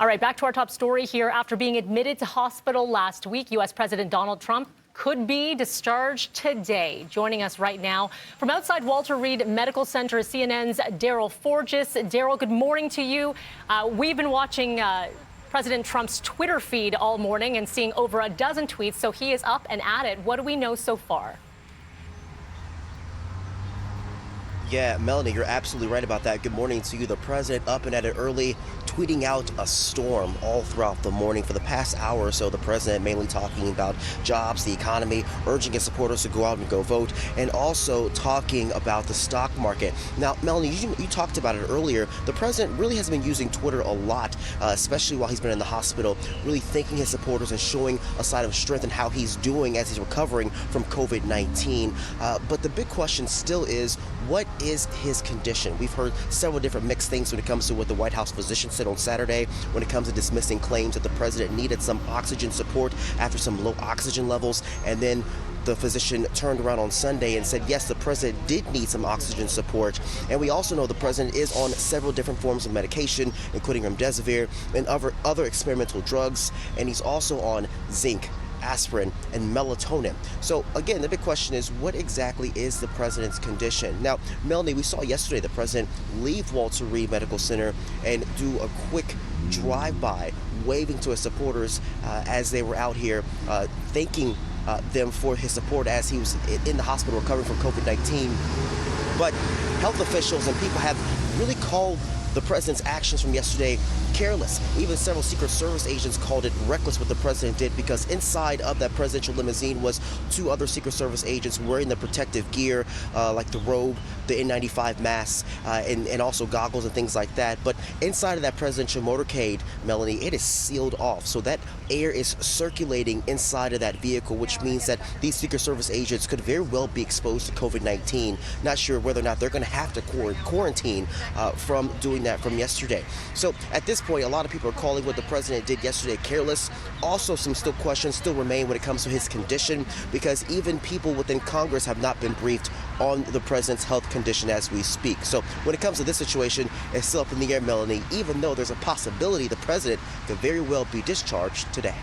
All right, back to our top story here. After being admitted to hospital last week, U.S. President Donald Trump could be discharged today. Joining us right now from outside Walter Reed Medical Center, CNN's Darryl Forges. Darryl, good morning to you. We've been watching President Trump's Twitter feed all morning and seeing over a dozen tweets, so he is up and at it. What do we know so far? Yeah, Melanie, you're absolutely right about that. Good morning to you. The president up and at it early, tweeting out a storm all throughout the morning. For the past hour or so, the president mainly talking about jobs, the economy, urging his supporters to go out and go vote, and also talking about the stock market. Now, Melanie, you talked about it earlier. The president really has been using Twitter a lot, especially while he's been in the hospital, really thanking his supporters and showing a side of strength and how he's doing as he's recovering from COVID-19. But the big question still is, what is his condition? We've heard several different mixed things when it comes to what the White House physician said on Saturday when it comes to dismissing claims that the president needed some oxygen support after some low oxygen levels. And then the physician turned around on Sunday and said, yes, the president did need some oxygen support. And we also know the president is on several different forms of medication, including remdesivir and other experimental drugs. And he's also on zinc, aspirin, and melatonin. So again, the big question is, what exactly is the president's condition? Now, Melanie, we saw yesterday the president leave Walter Reed Medical Center and do a quick drive-by, waving to his supporters as they were out here, thanking them for his support as he was in the hospital recovering from COVID-19. But health officials and people have really called the president's actions from yesterday careless. Even several Secret Service agents called it reckless what the president did, because inside of that presidential limousine was two other Secret Service agents wearing the protective gear, like the robe, the N95 masks, and also goggles and things like that. But inside of that presidential motorcade, Melanie, it is sealed off. So that air is circulating inside of that vehicle, which means that these Secret Service agents could very well be exposed to COVID-19. Not sure whether or not they're going to have to quarantine from doing that from yesterday. So at this point, a lot of people are calling what the president did yesterday careless. Also, some questions still remain when it comes to his condition, because even people within Congress have not been briefed on the president's health condition as we speak. So when it comes to this situation, it's still up in the air, Melanie, even though there's a possibility the president could very well be discharged today.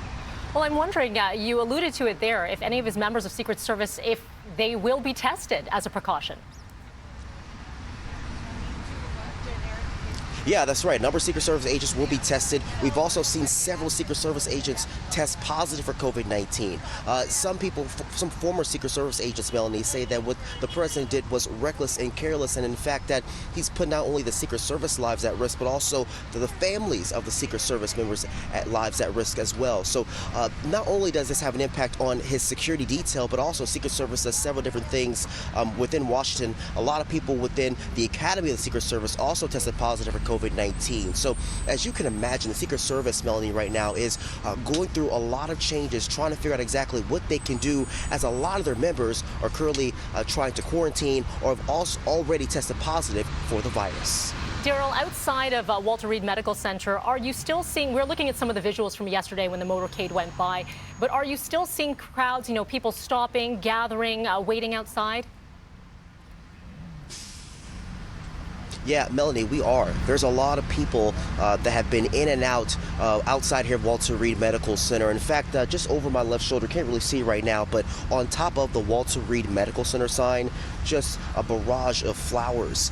Well, I'm wondering, you alluded to it there, if any of his members of Secret Service, if they will be tested as a precaution. Yeah, that's right. A number of Secret Service agents will be tested. We've also seen several Secret Service agents test positive for COVID-19. Some former Secret Service agents, Melanie, say that what the president did was reckless and careless, and in fact that he's put not only the Secret Service lives at risk, but also the families of the Secret Service members lives at risk as well. So not only does this have an impact on his security detail, but also Secret Service does several different things within Washington. A lot of people within the Academy of the Secret Service also tested positive for COVID-19. So as you can imagine, the Secret Service, Melanie, right now is going through a lot of changes, trying to figure out exactly what they can do, as a lot of their members are currently trying to quarantine or have also already tested positive for the virus. Darryl, outside of Walter Reed Medical Center, are you still seeing, we're looking at some of the visuals from yesterday when the motorcade went by, but are you still seeing crowds, people stopping, gathering, waiting outside? Yeah, Melanie, we are. There's a lot of people that have been in and out outside here at Walter Reed Medical Center. In fact, just over my left shoulder, can't really see right now, but on top of the Walter Reed Medical Center sign, just a barrage of flowers,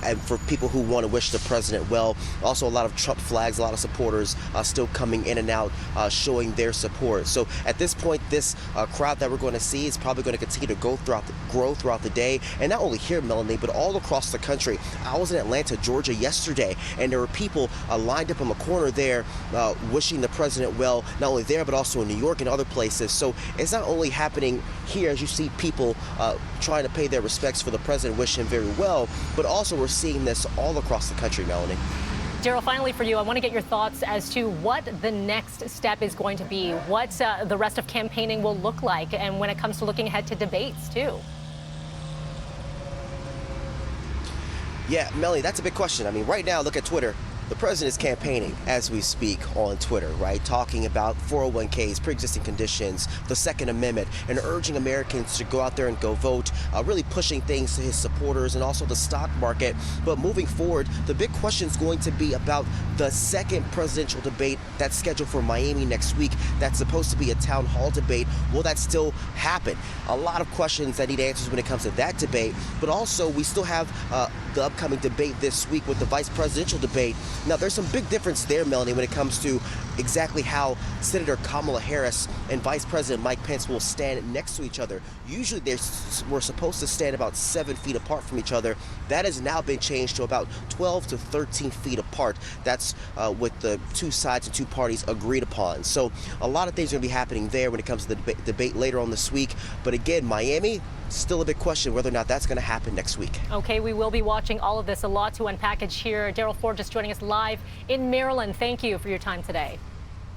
and for people who want to wish the president well. Also a lot of Trump flags, a lot of supporters still coming in and out, showing their support. So at this point, this crowd that we're going to see is probably going to continue to grow throughout the day, and not only here, Melanie, but all across the country. I was in Atlanta, Georgia yesterday, and there were people lined up on the corner there wishing the president well, not only there, but also in New York and other places. So it's not only happening here, as you see people trying to pay their respects for the president, wish him very well, but also we're seeing this all across the country, Melanie. Darryl, finally for you, I want to get your thoughts as to what the next step is going to be, what the rest of campaigning will look like, and when it comes to looking ahead to debates, too. Yeah, Melanie, that's a big question. I mean, right now, look at Twitter. The president is campaigning as we speak on Twitter, right? Talking about 401ks, pre-existing conditions, the Second Amendment, and urging Americans to go out there and go vote, really pushing things to his supporters and also the stock market. But moving forward, the big question is going to be about the second presidential debate that's scheduled for Miami next week. That's supposed to be a town hall debate. Will that still happen? A lot of questions that need answers when it comes to that debate. But also, we still have the upcoming debate this week with the vice presidential debate. Now, there's some big difference there, Melanie, when it comes to exactly how Senator Kamala Harris and Vice President Mike Pence will stand next to each other. Usually, we're supposed to stand about 7 feet apart from each other. That has now been changed to about 12 to 13 feet apart. That's what the two sides and two parties agreed upon. So a lot of things are going to be happening there when it comes to the debate later on this week. But again, Miami, still a big question whether or not that's going to happen next week. Okay, we will be watching all of this. A lot to unpackage here. Darryl Forges joining us live in Maryland. Thank you for your time today.